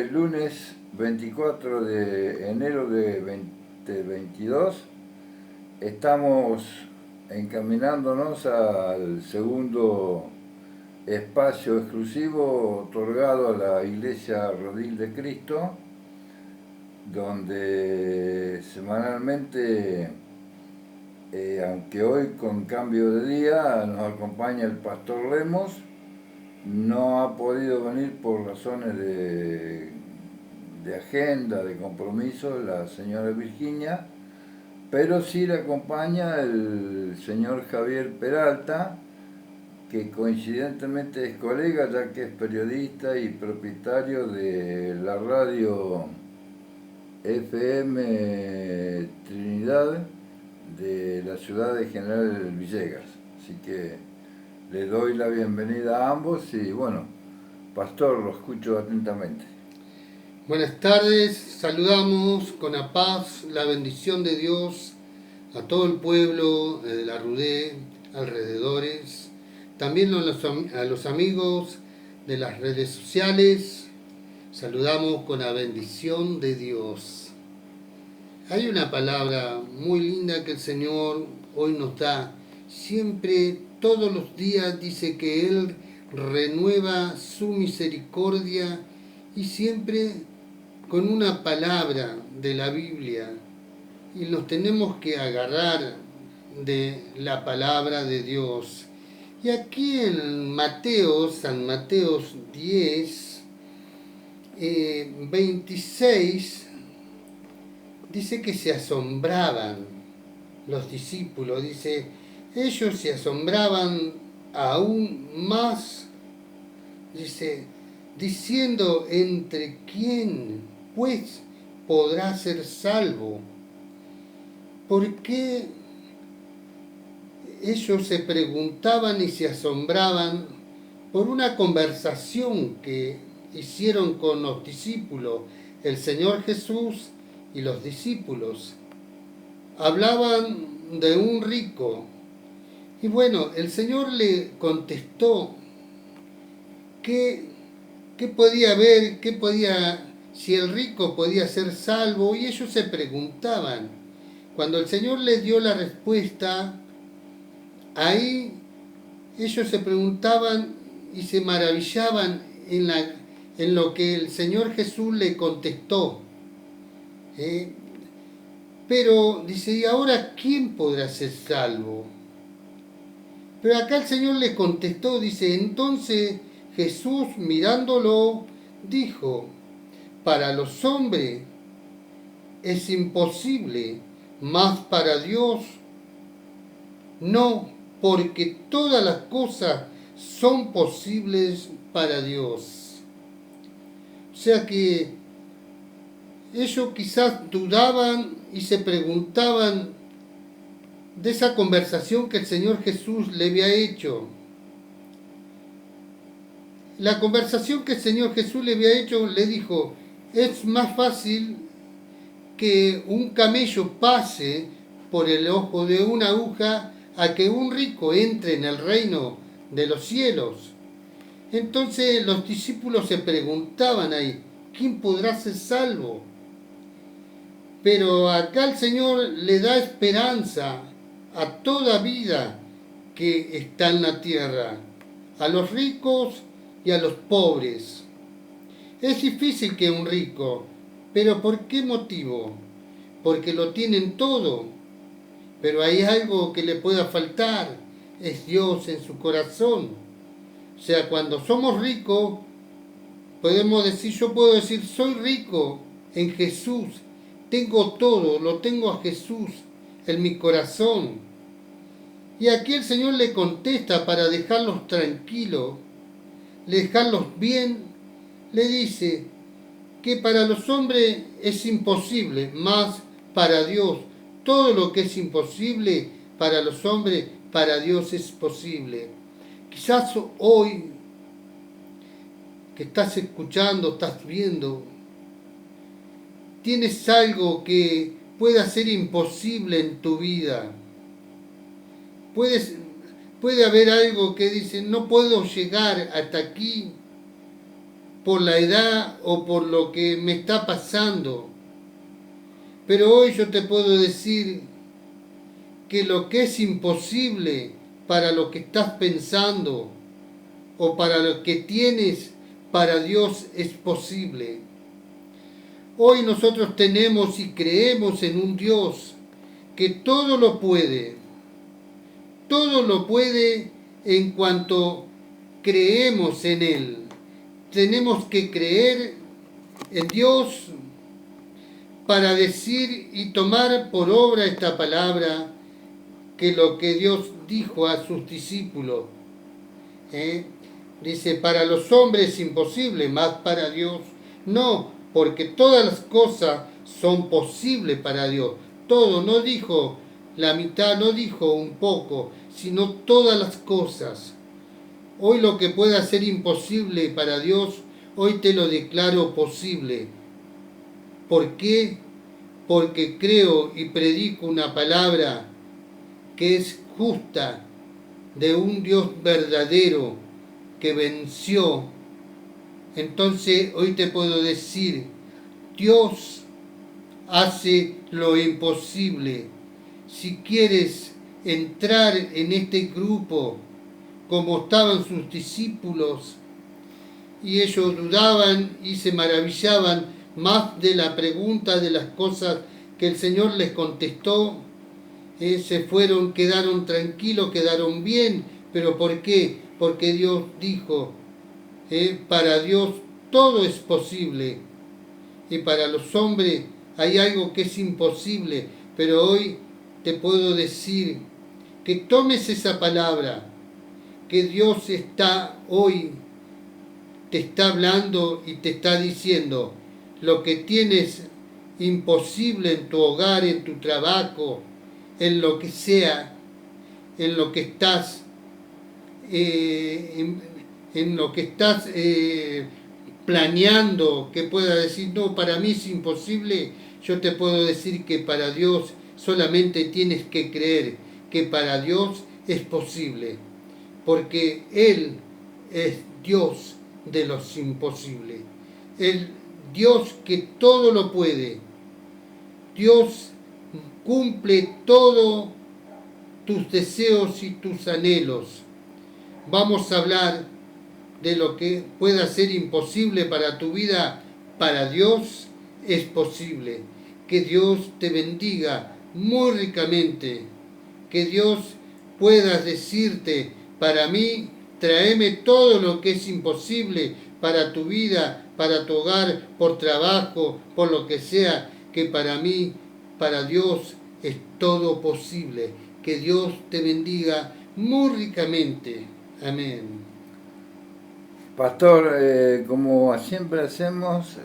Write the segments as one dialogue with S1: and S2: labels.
S1: El lunes 24 de enero de 2022 estamos encaminándonos al segundo espacio exclusivo otorgado a la Iglesia Rodil de Cristo, donde semanalmente, aunque hoy con cambio de día, nos acompaña el pastor Lemos. No ha podido venir por razones de agenda, de compromiso, la señora Virginia, pero sí le acompaña el señor Javier Peralta, que coincidentemente es colega, ya que es periodista y propietario de la radio FM Trinidad de la ciudad de General Villegas. Así que le doy la bienvenida a ambos y bueno, pastor, lo escucho atentamente.
S2: Buenas tardes, saludamos con la paz, la bendición de Dios a todo el pueblo de la RUDE, alrededores, también a los amigos de las redes sociales, saludamos con la bendición de Dios. Hay una palabra muy linda que el Señor hoy nos da, siempre, todos los días dice que Él renueva su misericordia y siempre con una palabra de la Biblia, y nos tenemos que agarrar de la palabra de Dios. Y aquí en San Mateo 10, 26, dice que se asombraban los discípulos, dice, ellos se asombraban aún más, dice, diciendo, ¿entre quién pues podrá ser salvo? ¿Por qué ellos se preguntaban y se asombraban por una conversación que hicieron con los discípulos, el Señor Jesús y los discípulos? Hablaban de un rico. Y bueno, el Señor le contestó qué podía haber, si el rico podía ser salvo, y ellos se preguntaban. Cuando el Señor les dio la respuesta, ahí ellos se preguntaban y se maravillaban en lo que el Señor Jesús le contestó. Pero dice, ¿y ahora quién podrá ser salvo? Pero acá el Señor le contestó, dice, entonces Jesús mirándolo dijo, para los hombres es imposible, mas para Dios no, porque todas las cosas son posibles para Dios. O sea que ellos quizás dudaban y se preguntaban de esa conversación que el Señor Jesús le había hecho. La conversación que el Señor Jesús le había hecho, le dijo, es más fácil que un camello pase por el ojo de una aguja a que un rico entre en el reino de los cielos. Entonces los discípulos se preguntaban ahí, ¿quién podrá ser salvo? Pero acá el Señor le da esperanza a toda vida que está en la tierra, a los ricos y a los pobres. Es difícil que un rico, pero ¿por qué motivo? Porque lo tienen todo, pero hay algo que le pueda faltar, es Dios en su corazón. O sea, cuando somos ricos, yo puedo decir, soy rico en Jesús, tengo todo, lo tengo a Jesús en mi corazón. Y aquí el Señor le contesta para dejarlos tranquilos, dejarlos bien, le dice que para los hombres es imposible, mas para Dios, todo lo que es imposible para los hombres, para Dios es posible. Quizás hoy que estás escuchando, estás viendo, tienes algo que pueda ser imposible en tu vida. Puede haber algo que dice, no puedo llegar hasta aquí, por la edad o por lo que me está pasando. Pero hoy yo te puedo decir que lo que es imposible para lo que estás pensando o para lo que tienes, para Dios es posible. Hoy nosotros tenemos y creemos en un Dios que todo lo puede en cuanto creemos en Él. Tenemos que creer en Dios para decir y tomar por obra esta palabra, que lo que Dios dijo a sus discípulos. Dice, para los hombres es imposible, mas para Dios no, porque todas las cosas son posibles para Dios. Todo, no dijo la mitad, no dijo un poco, sino todas las cosas. Hoy lo que pueda ser imposible para Dios, hoy te lo declaro posible. ¿Por qué? Porque creo y predico una palabra que es justa, de un Dios verdadero que venció. Entonces hoy te puedo decir, Dios hace lo imposible. Si quieres entrar en este grupo como estaban sus discípulos, y ellos dudaban y se maravillaban más de la pregunta, de las cosas que el Señor les contestó, se fueron, quedaron tranquilos, quedaron bien. ¿Pero por qué? Porque Dios dijo, para Dios todo es posible, y para los hombres hay algo que es imposible. Pero hoy te puedo decir que tomes esa palabra, que Dios está hoy, te está hablando y te está diciendo lo que tienes imposible en tu hogar, en tu trabajo, en lo que sea, en lo que estás, en lo que estás planeando, que pueda decir, no, para mí es imposible. Yo te puedo decir que para Dios solamente tienes que creer que para Dios es posible, porque Él es Dios de los imposibles, el Dios que todo lo puede. Dios cumple todos tus deseos y tus anhelos. Vamos a hablar de lo que pueda ser imposible para tu vida. Para Dios es posible. Que Dios te bendiga muy ricamente. Que Dios pueda decirte, para mí, tráeme todo lo que es imposible para tu vida, para tu hogar, por trabajo, por lo que sea, que para mí, para Dios, es todo posible. Que Dios te bendiga muy ricamente. Amén.
S1: Pastor, como siempre hacemos,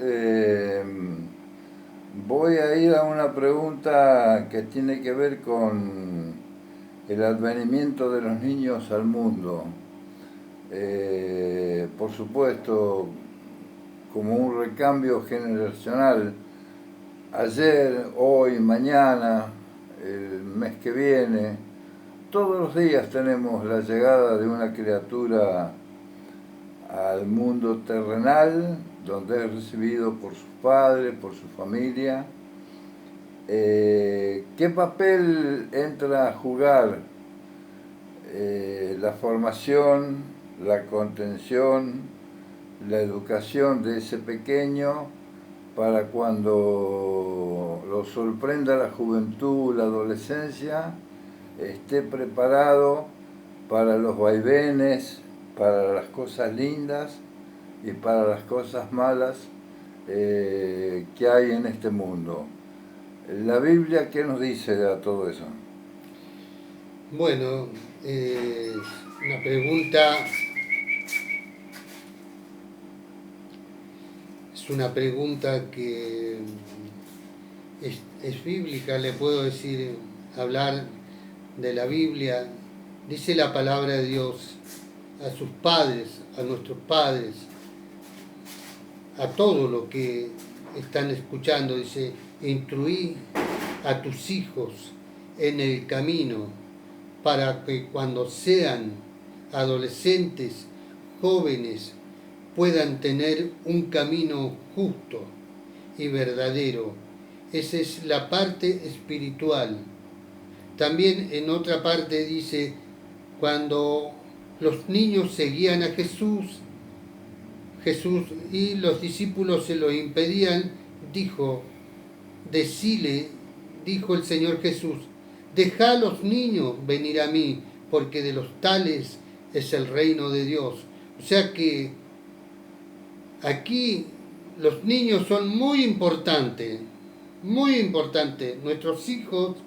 S1: voy a ir a una pregunta que tiene que ver con el advenimiento de los niños al mundo. Por supuesto, como un recambio generacional, ayer, hoy, mañana, el mes que viene, todos los días tenemos la llegada de una criatura al mundo terrenal, donde es recibido por sus padres, por su familia. ¿Qué papel entra a jugar la formación, la contención, la educación de ese pequeño para cuando lo sorprenda la juventud, la adolescencia, esté preparado para los vaivenes, para las cosas lindas y para las cosas malas que hay en este mundo? ¿La Biblia qué nos dice de todo eso?
S2: Bueno, una pregunta, es una pregunta que es bíblica, le puedo decir, hablar de la Biblia. Dice la palabra de Dios a sus padres, a nuestros padres, a todos los que están escuchando, dice, instruí a tus hijos en el camino para que cuando sean adolescentes, jóvenes, puedan tener un camino justo y verdadero. Esa es la parte espiritual. También en otra parte dice, cuando los niños seguían a Jesús y los discípulos se lo impedían, dijo el Señor Jesús, dejad a los niños venir a mí, porque de los tales es el reino de Dios. O sea que aquí los niños son muy importantes, muy importantes. Nuestros hijos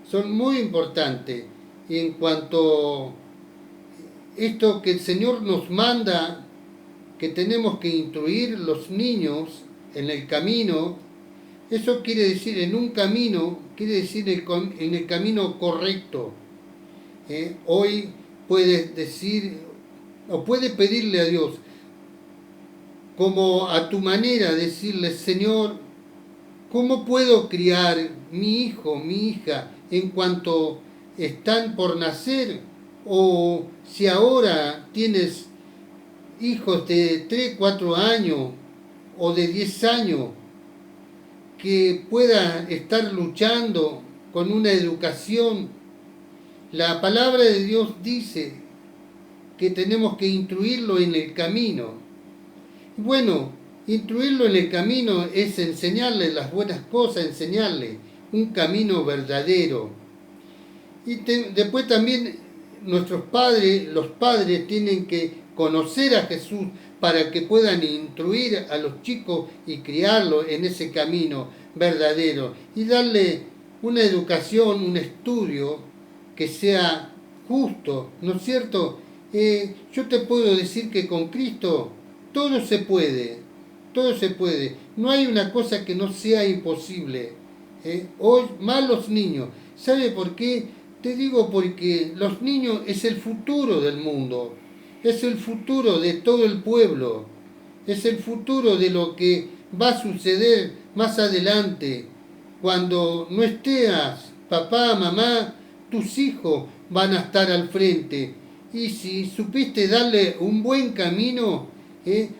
S2: son muy importantes. Y en cuanto a esto que el Señor nos manda, que tenemos que instruir los niños en el camino, eso quiere decir en un camino, quiere decir en el camino correcto. Hoy puedes decir, o puedes pedirle a Dios, como a tu manera, decirle, Señor, ¿cómo puedo criar mi hijo, mi hija, en cuanto están por nacer? O si ahora tienes hijos de 3, 4 años o de 10 años, que puedan estar luchando con una educación. La palabra de Dios dice que tenemos que instruirlo en el camino. Bueno, instruirlo en el camino es enseñarle las buenas cosas, enseñarle un camino verdadero. Y después también nuestros padres, los padres tienen que conocer a Jesús para que puedan instruir a los chicos y criarlos en ese camino verdadero y darle una educación, un estudio que sea justo, ¿no es cierto? Yo te puedo decir que con Cristo todo se puede, todo se puede. No hay una cosa que no sea imposible. Hoy, más los niños. ¿Sabe por qué? Te digo porque los niños es el futuro del mundo, es el futuro de todo el pueblo, es el futuro de lo que va a suceder más adelante. Cuando no estés, papá, mamá, tus hijos van a estar al frente. Y si supiste darle un buen camino,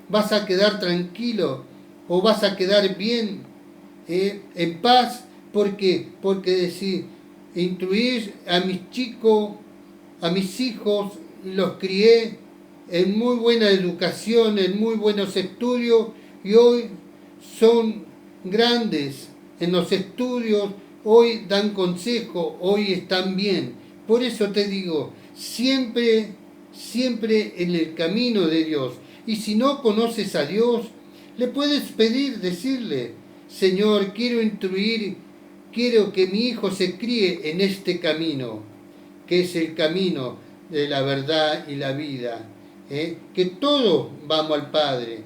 S2: vas a quedar tranquilo o vas a quedar bien, en paz. ¿Por qué? Porque decir, instruir a mis chicos, a mis hijos, los crié en muy buena educación, en muy buenos estudios, y hoy son grandes en los estudios, hoy dan consejo, hoy están bien. Por eso te digo, siempre, siempre en el camino de Dios. Y si no conoces a Dios, le puedes pedir, decirle, Señor, quiero instruir, quiero que mi hijo se críe en este camino, que es el camino de la verdad y la vida. Que todos vamos al Padre,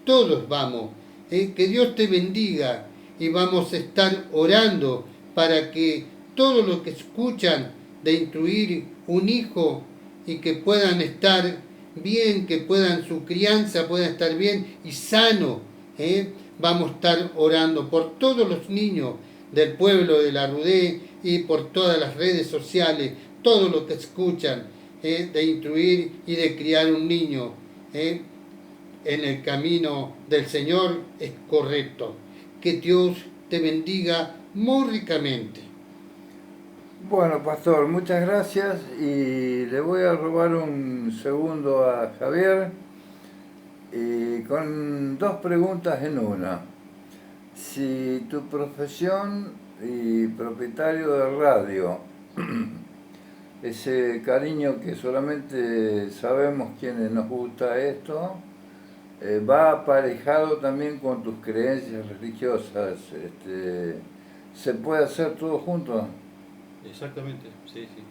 S2: todos vamos. Que Dios te bendiga y vamos a estar orando para que todos los que escuchan de instruir un hijo y que puedan estar bien, que puedan su crianza pueda estar bien y sano. Vamos a estar orando por todos los niños del pueblo de la Rudé y por todas las redes sociales, todos los que escuchan, de instruir y de criar un niño en el camino del Señor es correcto. Que Dios te bendiga muy ricamente.
S1: Bueno, pastor, muchas gracias y le voy a robar un segundo a Javier y con 2 preguntas en una. Si tu profesión y propietario de radio, ese cariño que solamente sabemos quienes nos gusta esto, va aparejado también con tus creencias religiosas, ¿se puede hacer todo junto?
S3: Exactamente, sí, sí.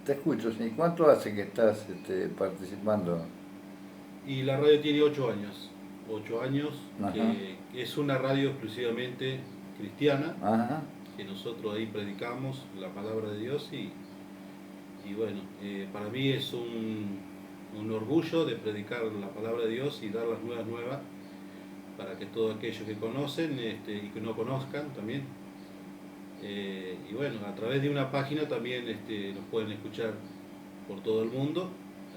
S1: Te escucho, ¿sí? ¿Cuánto hace que estás participando?
S3: Y la radio tiene 8 años. 8 años,
S1: Ajá.
S3: que es una radio exclusivamente cristiana,
S1: Ajá.
S3: que nosotros ahí predicamos la palabra de Dios y bueno, para mí es un orgullo de predicar la palabra de Dios y dar las nuevas para que todos aquellos que conocen y que no conozcan también. Y bueno, a través de una página también nos pueden escuchar por todo el mundo,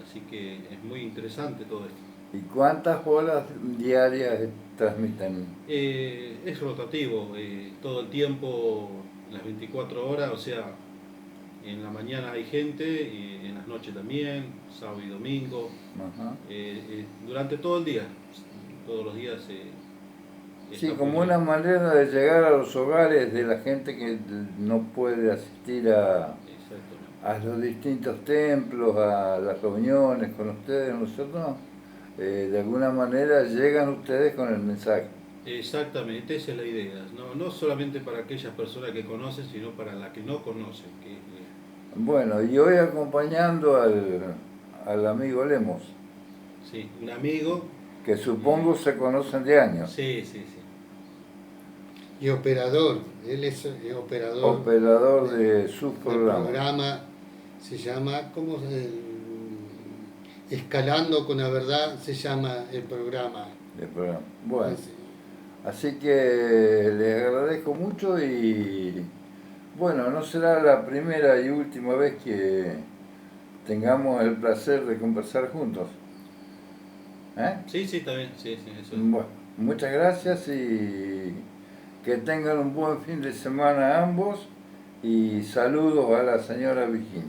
S3: así que es muy interesante todo esto.
S1: ¿Y cuántas horas diarias transmiten?
S3: Es rotativo, todo el tiempo, las 24 horas, o sea, en la mañana hay gente, y en las noches también, sábado y domingo,
S1: Ajá.
S3: durante todo el día, todos los días
S1: Sí,
S3: está
S1: como una
S3: funcionando.
S1: manera de llegar a los hogares de la gente que no puede asistir
S3: Exactamente.
S1: a los distintos templos, a las reuniones con ustedes, ¿no es cierto? De alguna manera llegan ustedes con el mensaje.
S3: Exactamente, esa es la idea. No, no solamente para aquellas personas que conocen, sino para las que no conocen.
S1: Bueno, y hoy acompañando al amigo Lemos,
S3: Sí, un amigo.
S1: que supongo se conocen de años,
S3: Sí, sí, sí.
S2: Y operador, él es operador
S1: operador de sus
S2: del
S1: programas.
S2: programa, se llama, ¿cómo se? Escalando con la verdad se llama el programa.
S1: De programa. Bueno,
S2: Es-
S1: así que les agradezco mucho y bueno, no será la primera y última vez que tengamos el placer de conversar juntos. ¿Eh?
S3: Sí, sí, está bien. Sí, sí, eso es.
S1: Bueno, muchas gracias y que tengan un buen fin de semana ambos y saludos a la señora Virginia.